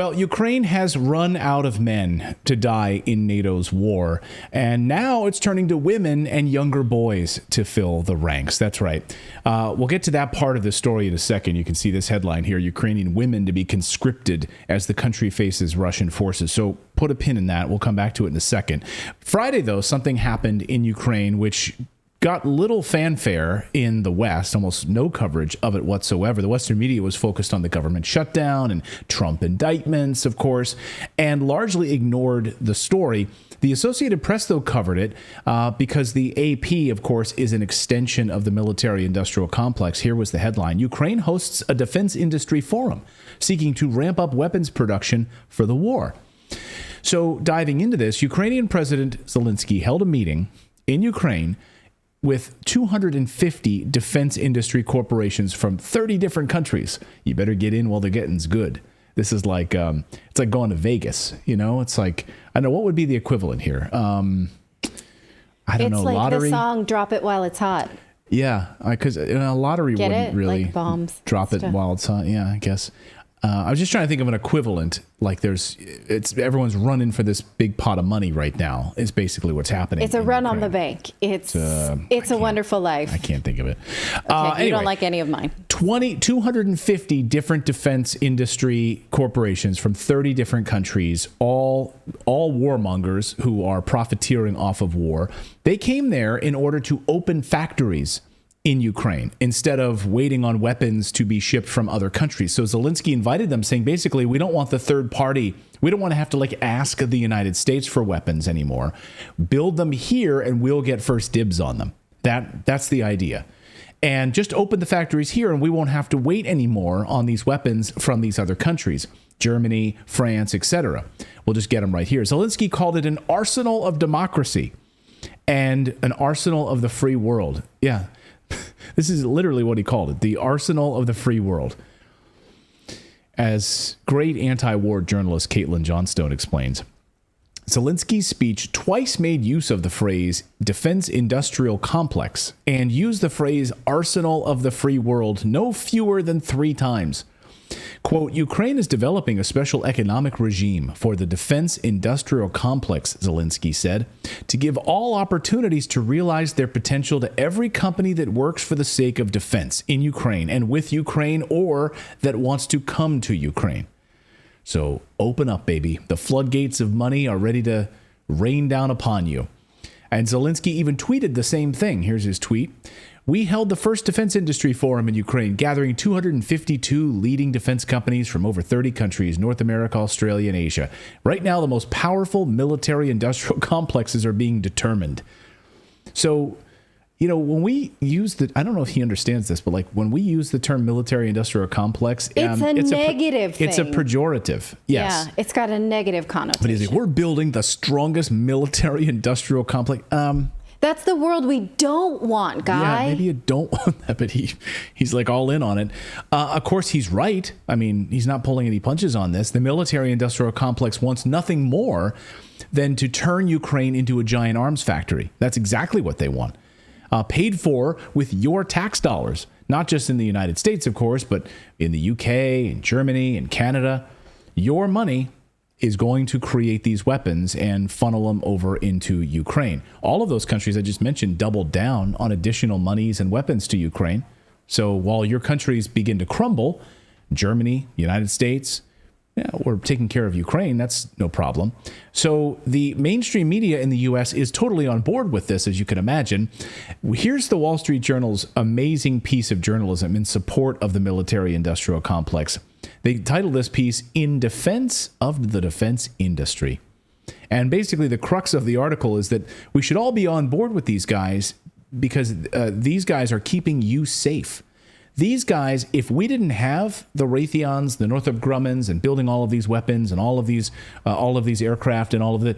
Well, Ukraine has run out of men to die in NATO's war, and now it's turning to women and younger boys to fill the ranks. That's right. We'll get to that part of the story in a second. You can see this headline here, Ukrainian women to be conscripted as the country faces Russian forces. So put a pin in that. We'll come back to it in a second. Friday, though, something happened in Ukraine which got little fanfare in the West, almost no coverage of it whatsoever. The Western media was focused on the government shutdown and Trump indictments, of course, and largely ignored the story. The Associated Press, though, covered it because the AP, of course, is an extension of the military-industrial complex. Here was the headline. Ukraine hosts a defense industry forum seeking to ramp up weapons production for the war. So diving into this, Ukrainian President Zelensky held a meeting in Ukraine with 250 defense industry corporations from 30 different countries. You better get in while the getting's good. This is like, it's like going to Vegas, you know? It's like, I don't know, what would be the equivalent here? I don't know, it's like lottery? the song, Drop It While It's Hot. Yeah, because a lottery Get wouldn't it? really Like bombs drop it stuff. while it's hot. Yeah, I guess. I was just trying to think of an equivalent. Like everyone's running for this big pot of money right now. Is basically what's happening. It's a run on the bank. It's a wonderful life. I can't think of it. Okay, you don't like any of mine. 250 different defense industry corporations from 30 different countries, all warmongers who are profiteering off of war. They came there in order to open factories in Ukraine instead of waiting on weapons to be shipped from other countries. So Zelensky invited them, saying basically, we don't want the third party. We don't want to have to ask the United States for weapons anymore. Build them here and we'll get first dibs on them. That's the idea. And just open the factories here and we won't have to wait anymore on these weapons from these other countries, Germany, France, etc. We'll just get them right here. Zelensky called it an arsenal of democracy and an arsenal of the free world. Yeah. This is literally what he called it, the arsenal of the free world. As great anti-war journalist Caitlin Johnstone explains, Zelensky's speech twice made use of the phrase defense industrial complex and used the phrase arsenal of the free world no fewer than 3 times. Quote, Ukraine is developing a special economic regime for the defense industrial complex, Zelensky said, to give all opportunities to realize their potential to every company that works for the sake of defense in Ukraine and with Ukraine or that wants to come to Ukraine. So open up, baby. The floodgates of money are ready to rain down upon you. And Zelensky even tweeted the same thing. Here's his tweet. We held the first defense industry forum in Ukraine, gathering 252 leading defense companies from over 30 countries, North America, Australia, and Asia. Right now, the most powerful military-industrial complexes are being determined. So, when we use I don't know if he understands this, but when we use the term military-industrial complex, it's a negative thing. It's a pejorative. Yes. Yeah, it's got a negative connotation. But he's like, we're building the strongest military-industrial complex. That's the world we don't want, guy. Yeah, maybe you don't want that, but he's all in on it. Of course, he's right. I mean, he's not pulling any punches on this. The military-industrial complex wants nothing more than to turn Ukraine into a giant arms factory. That's exactly what they want. Paid for with your tax dollars, not just in the United States, of course, but in the UK, in Germany, in Canada. Your money is going to create these weapons and funnel them over into Ukraine. All of those countries I just mentioned doubled down on additional monies and weapons to Ukraine. So while your countries begin to crumble, Germany, United States, we're taking care of Ukraine. That's no problem. So the mainstream media in the U.S. is totally on board with this, as you can imagine. Here's the Wall Street Journal's amazing piece of journalism in support of the military-industrial complex. They titled this piece, In Defense of the Defense Industry. And basically the crux of the article is that we should all be on board with these guys because these guys are keeping you safe. These guys, if we didn't have the Raytheons, the Northrop Grummans, and building all of these weapons and all of these aircraft and all of that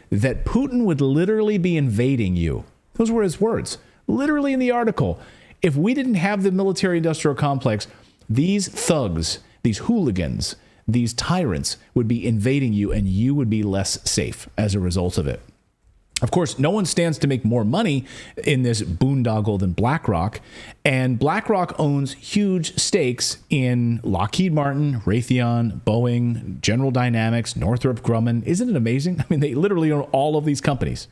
Putin would literally be invading you. Those were his words, literally in the article. If we didn't have the military-industrial complex, these thugs, these hooligans, these tyrants would be invading you, and you would be less safe as a result of it. Of course, no one stands to make more money in this boondoggle than Blackrock. And Blackrock owns huge stakes in Lockheed Martin, Raytheon, Boeing, General Dynamics, Northrop Grumman. Isn't it amazing? I mean, they literally own all of these companies.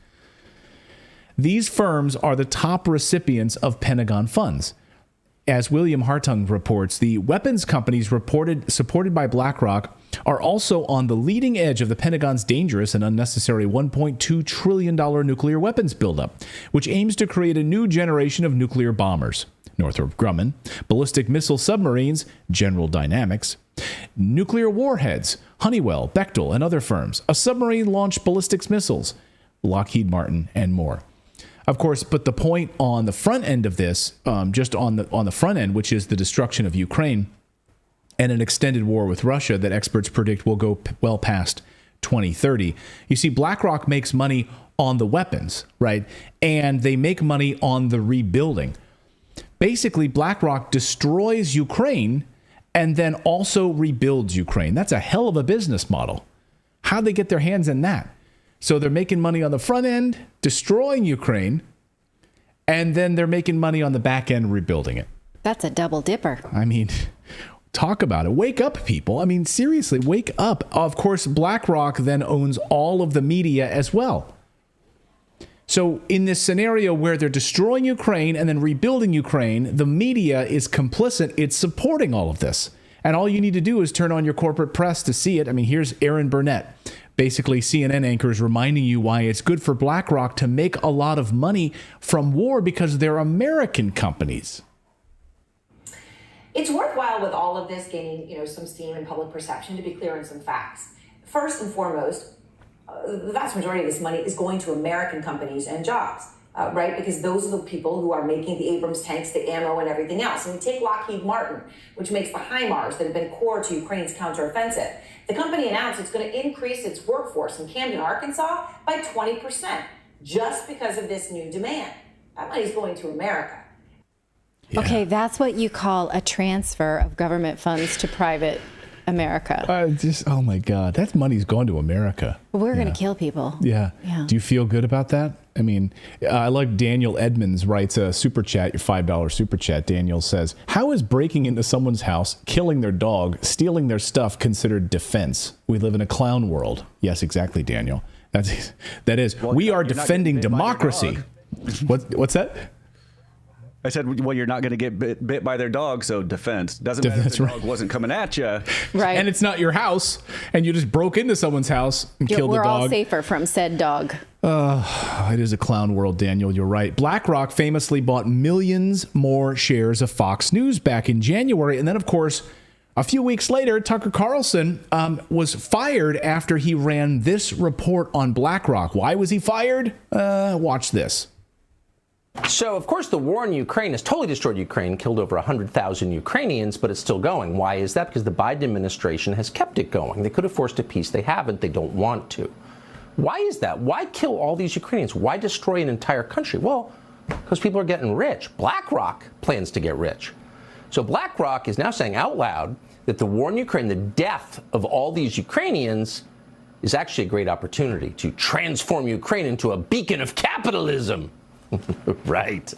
These firms are the top recipients of Pentagon funds. As William Hartung reports, the weapons companies supported by Blackrock are also on the leading edge of the Pentagon's dangerous and unnecessary $1.2 trillion nuclear weapons buildup, which aims to create a new generation of nuclear bombers. Northrop Grumman, ballistic missile submarines, General Dynamics, nuclear warheads, Honeywell, Bechtel, and other firms, a submarine-launched ballistic missiles, Lockheed Martin, and more. Of course, but the point on the front end of this, just on the front end, which is the destruction of Ukraine and an extended war with Russia that experts predict will go well past 2030. You see, Blackrock makes money on the weapons, right? And they make money on the rebuilding. Basically, Blackrock destroys Ukraine and then also rebuilds Ukraine. That's a hell of a business model. How'd they get their hands in that? So they're making money on the front end, destroying Ukraine, and then they're making money on the back end, rebuilding it. That's a double dipper. I mean, talk about it. Wake up, people. I mean, seriously, wake up. Of course, Blackrock then owns all of the media as well. So in this scenario where they're destroying Ukraine and then rebuilding Ukraine, the media is complicit. It's supporting all of this. And all you need to do is turn on your corporate press to see it. I mean, here's Aaron Burnett, basically CNN anchors reminding you why it's good for Blackrock to make a lot of money from war because they're American companies. It's worthwhile with all of this gaining, some steam and public perception to be clear on some facts. First and foremost, the vast majority of this money is going to American companies and jobs, right? Because those are the people who are making the Abrams tanks, the ammo, and everything else. And we take Lockheed Martin, which makes the HIMARS that have been core to Ukraine's counteroffensive. The company announced it's going to increase its workforce in Camden, Arkansas by 20% just because of this new demand. That money's going to America. Yeah. Okay, that's what you call a transfer of government funds to private America. Oh my God, that money's going to America. We're going to kill people. Yeah. Do you feel good about that? I mean, I like Daniel Edmonds writes a super chat, your $5 super chat. Daniel says, how is breaking into someone's house, killing their dog, stealing their stuff considered defense? We live in a clown world. Yes, exactly, Daniel. That is. Well, we are defending democracy. What's that? I said, well, you're not going to get bit by their dog, so defense. Doesn't matter if the dog wasn't coming at you. Right. And it's not your house, and you just broke into someone's house and killed the dog. We're all safer from said dog. It is a clown world, Daniel. You're right. Blackrock famously bought millions more shares of Fox News back in January. And then, of course, a few weeks later, Tucker Carlson was fired after he ran this report on Blackrock. Why was he fired? Watch this. So, of course, the war in Ukraine has totally destroyed Ukraine, killed over 100,000 Ukrainians, but it's still going. Why is that? Because the Biden administration has kept it going. They could have forced a peace. They haven't. They don't want to. Why is that? Why kill all these Ukrainians? Why destroy an entire country? Well, because people are getting rich. BlackRock plans to get rich. So BlackRock is now saying out loud that the war in Ukraine, the death of all these Ukrainians, is actually a great opportunity to transform Ukraine into a beacon of capitalism. Right.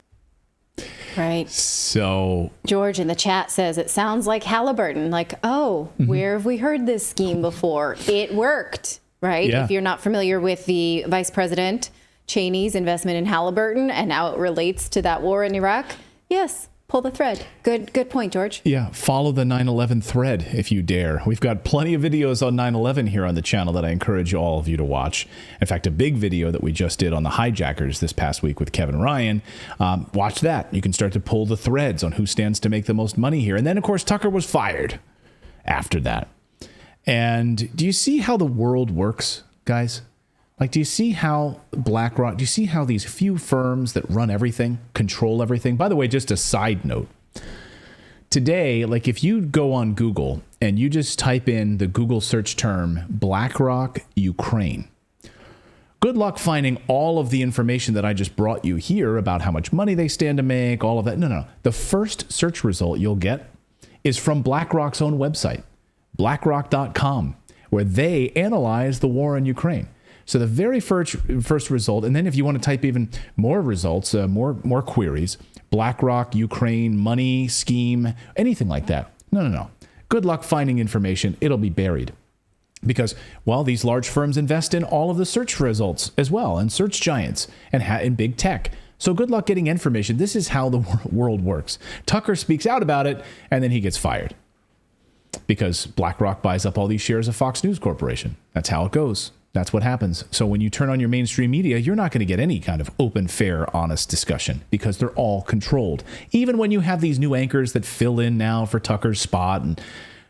So George in the chat says it sounds like Halliburton. Like, where have we heard this scheme before? It worked, right? Yeah. If you're not familiar with the Vice President Cheney's investment in Halliburton and how it relates to that war in Iraq, yes. Pull the thread. Good point, George. Yeah, follow the 9/11 thread if you dare. We've got plenty of videos on 9/11 here on the channel that I encourage all of you to watch. In fact, a big video that we just did on the hijackers this past week with Kevin Ryan. Watch that. You can start to pull the threads on who stands to make the most money here. And then, of course, Tucker was fired after that. And do you see how the world works, guys? Like, do you see how BlackRock, do you see how these few firms that run everything, control everything? By the way, just a side note. Today, like if you go on Google and you just type in the Google search term BlackRock Ukraine, good luck finding all of the information that I just brought you here about how much money they stand to make, all of that. No. The first search result you'll get is from BlackRock's own website, blackrock.com, where they analyze the war in Ukraine. So the very first result, and then if you want to type even more results, more queries, Blackrock, Ukraine, money, scheme, anything like that. No. Good luck finding information. It'll be buried. Because, well, these large firms invest in all of the search results as well, and search giants, and in big tech. So good luck getting information. This is how the world works. Tucker speaks out about it, and then he gets fired. Because BlackRock buys up all these shares of Fox News Corporation. That's how it goes. That's what happens. So when you turn on your mainstream media, you're not going to get any kind of open, fair, honest discussion because they're all controlled. Even when you have these new anchors that fill in now for Tucker's spot and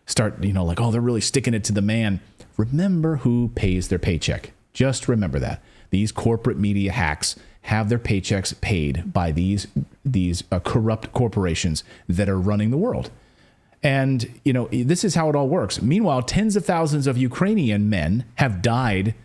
start, like, oh, they're really sticking it to the man. Remember who pays their paycheck. Just remember that. These corporate media hacks have their paychecks paid by these corrupt corporations that are running the world. And, this is how it all works. Meanwhile, tens of thousands of Ukrainian men have died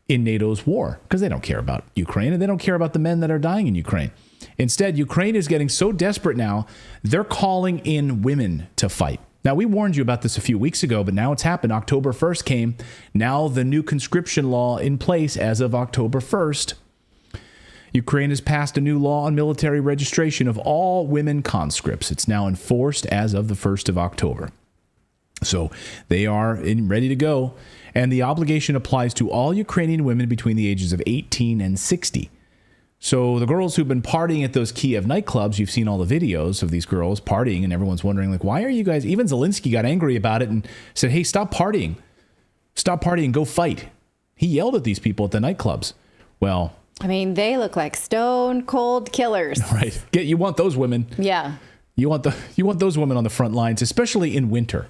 in NATO's war because they don't care about Ukraine and they don't care about the men that are dying in Ukraine. Instead, Ukraine is getting so desperate now, they're calling in women to fight. Now, we warned you about this a few weeks ago, but now it's happened. October 1st came. Now the new conscription law in place as of October 1st. Ukraine has passed a new law on military registration of all women conscripts. It's now enforced as of the 1st of October. So they are ready to go. And the obligation applies to all Ukrainian women between the ages of 18 and 60. So the girls who've been partying at those Kiev nightclubs, you've seen all the videos of these girls partying, and everyone's wondering, why are you guys... Even Zelensky got angry about it and said, hey, stop partying. Stop partying, go fight. He yelled at these people at the nightclubs. Well... they look like stone cold killers. Right. You want those women. Yeah. You want those women on the front lines, especially in winter,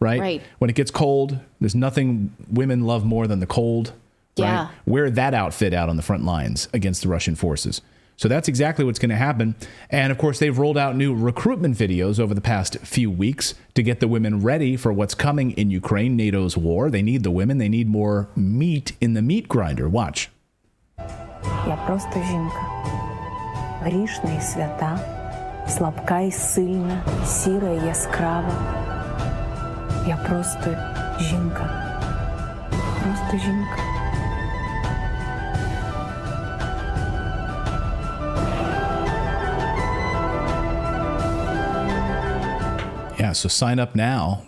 right? Right. When it gets cold, there's nothing women love more than the cold. Yeah. Right? Wear that outfit out on the front lines against the Russian forces. So that's exactly what's going to happen. And of course, they've rolled out new recruitment videos over the past few weeks to get the women ready for what's coming in Ukraine, NATO's war. They need the women. They need more meat in the meat grinder. Watch. Я просто жінка, грішна і свята, слабка і сильна, сіра і яскрава. Я просто жінка, просто жінка. Yeah, so sign up now.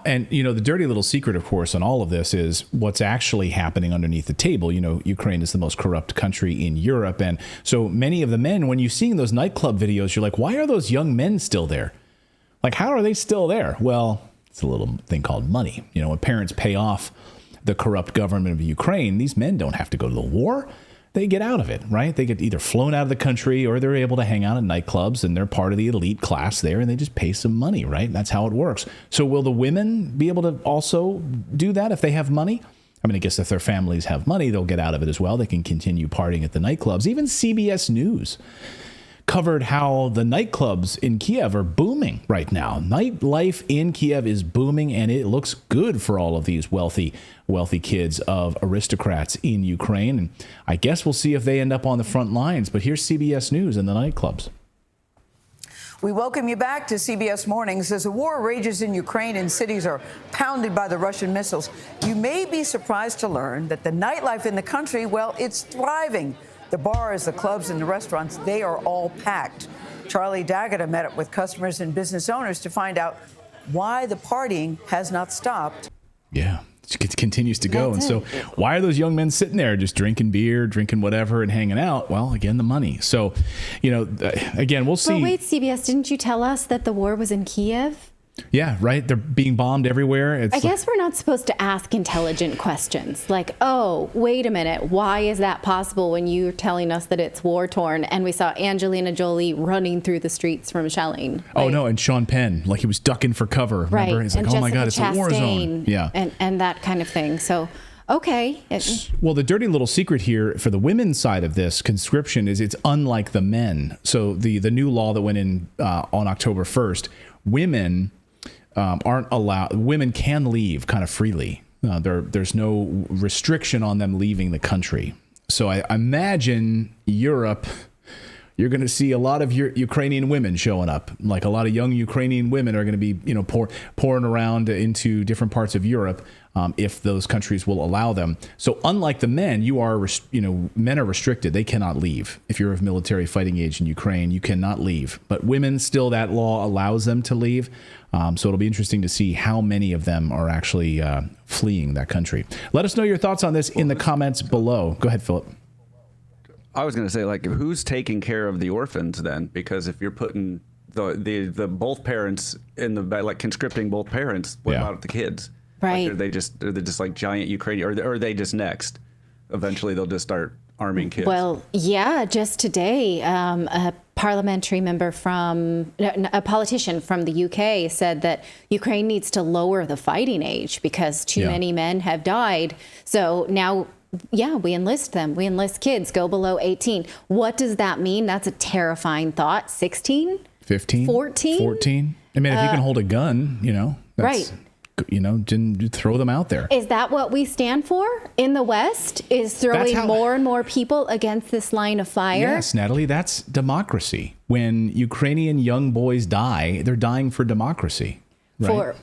And, the dirty little secret, of course, on all of this is what's actually happening underneath the table. Ukraine is the most corrupt country in Europe. And so many of the men, when you're seeing those nightclub videos, you're like, why are those young men still there? Like, how are they still there? Well, it's a little thing called money. When parents pay off the corrupt government of Ukraine, these men don't have to go to the war. They get out of it, right? They get either flown out of the country or they're able to hang out in nightclubs and they're part of the elite class there and they just pay some money, right? That's how it works. So will the women be able to also do that if they have money? I guess if their families have money, they'll get out of it as well. They can continue partying at the nightclubs. Even CBS News covered how the nightclubs in Kiev are booming right now. Nightlife in Kiev is booming, and it looks good for all of these wealthy kids of aristocrats in Ukraine. And I guess we'll see if they end up on the front lines. But here's CBS News and the nightclubs. We welcome you back to CBS Mornings. As the war rages in Ukraine and cities are pounded by the Russian missiles, you may be surprised to learn that the nightlife in the country, well, it's thriving. The bars, the clubs, and the restaurants, they are all packed. Charlie D'Agata met up with customers and business owners to find out why the partying has not stopped. Yeah, it continues to go. And so why are those young men sitting there just drinking beer, drinking whatever, and hanging out? Well, again, the money. So, again, we'll see. But wait, CBS, didn't you tell us that the war was in Kiev? Yeah, right. They're being bombed everywhere. I guess we're not supposed to ask intelligent questions like, oh, wait a minute. Why is that possible when you're telling us that it's war torn? And we saw Angelina Jolie running through the streets from shelling. Oh, no. And Sean Penn, like he was ducking for cover. Remember? Right. He's like, and oh, my God, Jessica it's a war zone. Yeah. And that kind of thing. So, okay. Well, the dirty little secret here for the women's side of this conscription is it's unlike the men. So the new law that went in on October 1st, women aren't allowed. Women can leave kind of freely. There's no restriction on them leaving the country. So I imagine Europe you're going to see a lot of Ukrainian women showing up. Like a lot of young Ukrainian women are going to be, pouring around into different parts of Europe if those countries will allow them. So unlike the men, men are restricted. They cannot leave. If you're of military fighting age in Ukraine, you cannot leave. But women, still that law allows them to leave. So it'll be interesting to see how many of them are actually fleeing that country. Let us know your thoughts on this in the comments below. Go ahead, Philip. I was going to say, like, who's taking care of the orphans then? Because if you're putting the both parents in the, like, conscripting both parents, what about the kids? Right. Like, are they just like giant Ukrainian, or are they just next? Eventually they'll just start arming kids. Well, yeah, just today, a politician from the UK said that Ukraine needs to lower the fighting age because too many men have died. So now, we enlist them. We enlist kids, go below 18. What does that mean? That's a terrifying thought. 16? 15? 14? 14? I mean, if you can hold a gun, that's, right. Didn't throw them out there. Is that what we stand for in the West? Is throwing more and more people against this line of fire? Yes, Natalie, that's democracy. When Ukrainian young boys die, they're dying for democracy. For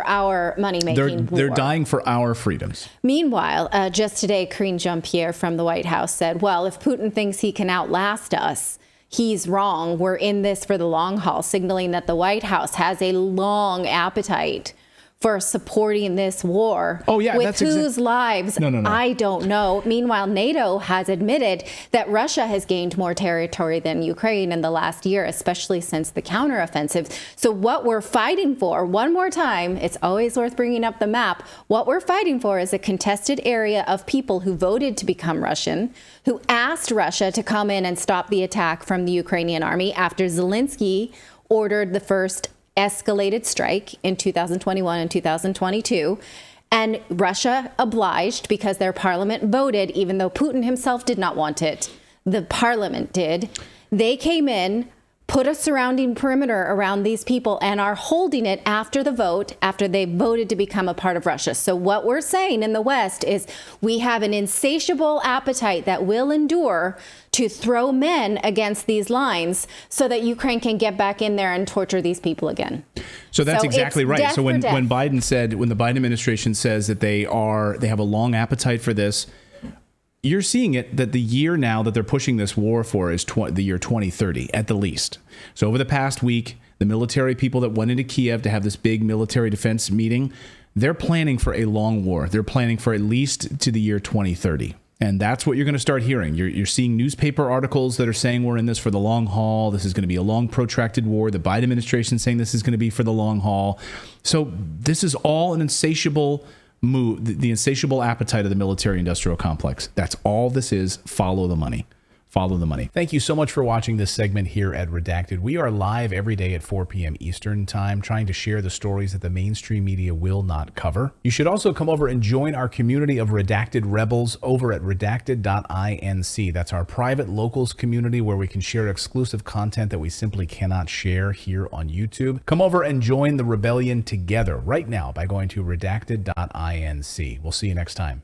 our money-making war. They're dying for our freedoms. Meanwhile, just today, Karine Jean-Pierre from the White House said, well, if Putin thinks he can outlast us, he's wrong. We're in this for the long haul, signaling that the White House has a long appetite for supporting this war. Oh, yeah, with whose lives, No. I don't know. Meanwhile, NATO has admitted that Russia has gained more territory than Ukraine in the last year, especially since the counteroffensive. So what we're fighting for, one more time, it's always worth bringing up the map. What we're fighting for is a contested area of people who voted to become Russian, who asked Russia to come in and stop the attack from the Ukrainian army after Zelensky ordered the first escalated strike in 2021 and 2022. And Russia obliged because their parliament voted, even though Putin himself did not want it. The parliament did. They came in, put a surrounding perimeter around these people and are holding it after the vote, after they voted to become a part of Russia. So what we're saying in the West is we have an insatiable appetite that will endure to throw men against these lines so that Ukraine can get back in there and torture these people again. So that's exactly right. So when the Biden administration says that they have a long appetite for this, you're seeing it that the year now that they're pushing this war for is the year 2030 at the least. So over the past week, the military people that went into Kiev to have this big military defense meeting, they're planning for a long war. They're planning for at least to the year 2030. And that's what you're going to start hearing. You're seeing newspaper articles that are saying we're in this for the long haul. This is going to be a long, protracted war. The Biden administration saying this is going to be for the long haul. So this is all an insatiable move, the insatiable appetite of the military-industrial complex. That's all this is. Follow the money. Follow the money. Thank you so much for watching this segment here at Redacted. We are live every day at 4 p.m. Eastern Time, trying to share the stories that the mainstream media will not cover. You should also come over and join our community of Redacted Rebels over at redacted.inc. That's our private locals community where we can share exclusive content that we simply cannot share here on YouTube. Come over and join the rebellion together right now by going to redacted.inc. We'll see you next time.